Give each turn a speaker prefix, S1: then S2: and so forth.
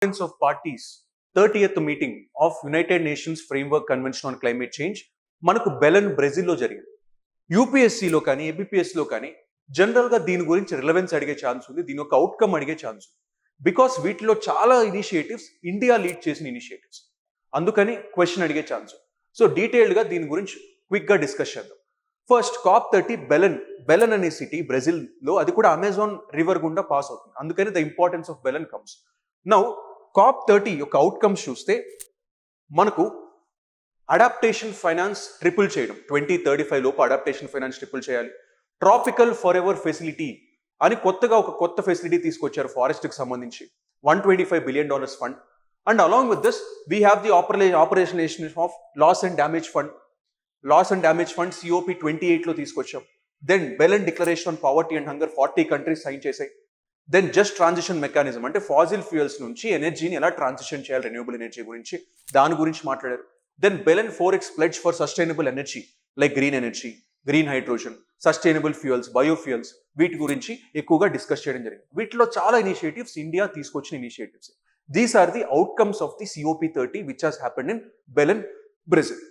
S1: of parties 30th meeting of United nations framework convention on climate change మనకు బెలన్ బ్రెజిల్లో జరిగింది. యూపీఎస్సీలో కానీ ఏబిపిఎస్లో కానీ జనరల్గా దీని గురించి రిలవెన్స్ అడిగే ఛాన్స్ ఉంది, దీని యొక్క అవుట్కమ్ అడిగే ఛాన్స్ ఉంది. బికాస్ వీటిలో చాలా ఇనిషియేటివ్స్ ఇండియా లీడ్ చేసిన ఇనిషియేటివ్స్, అందుకని క్వశ్చన్ అడిగే ఛాన్స్. సో డీటెయిల్డ్గా దీని గురించి క్విక్గా డిస్కస్ చేద్దాం. ఫస్ట్ COP30 బెలన్ అనే సిటీ బ్రెజిల్లో, అది కూడా అమెజాన్ రివర్ గుండా పాస్ అవుతుంది, అందుకని the importance of Belem comes. Now COP30 యొక్క అవుట్కమ్స్ చూస్తే మనకు అడాప్టేషన్ ఫైనాన్స్ ట్రిపుల్ చేయడం, 2035 లోపు అడాప్టేషన్ ఫైనాన్స్ ట్రిపుల్ చేయాలి. ట్రాపికల్ ఫర్ ఎవర్ ఫెసిలిటీ అని కొత్తగా ఒక కొత్త ఫెసిలిటీ తీసుకొచ్చారు ఫారెస్ట్కి సంబంధించి, $125 billion fund. And along with this we have the operationalization of loss and damage fund COP 28లో తీసుకొచ్చాం. Then Belem declaration on poverty and hunger 40 countries sign చేశాయి. దెన్ జస్ట్ ట్రాన్సిషన్ మెకానిజం, అంటే ఫాజిల్ ఫ్యూయల్స్ నుంచి ఎనర్జీని ఎలా transition చేయాలి, renewable energy గురించి, దాని గురించి మాట్లాడారు. Then Belem 4X pledge for sustainable energy like green energy, green hydrogen, sustainable fuels, biofuels, వీటి గురించి ఎక్కువగా డిస్కస్ చేయడం జరిగింది. వీటిలో చాలా ఇనిషియేటివ్స్ ఇండియా తీసుకొచ్చిన initiatives. These are the outcomes of the COP30 which has happened in Belem, Brazil.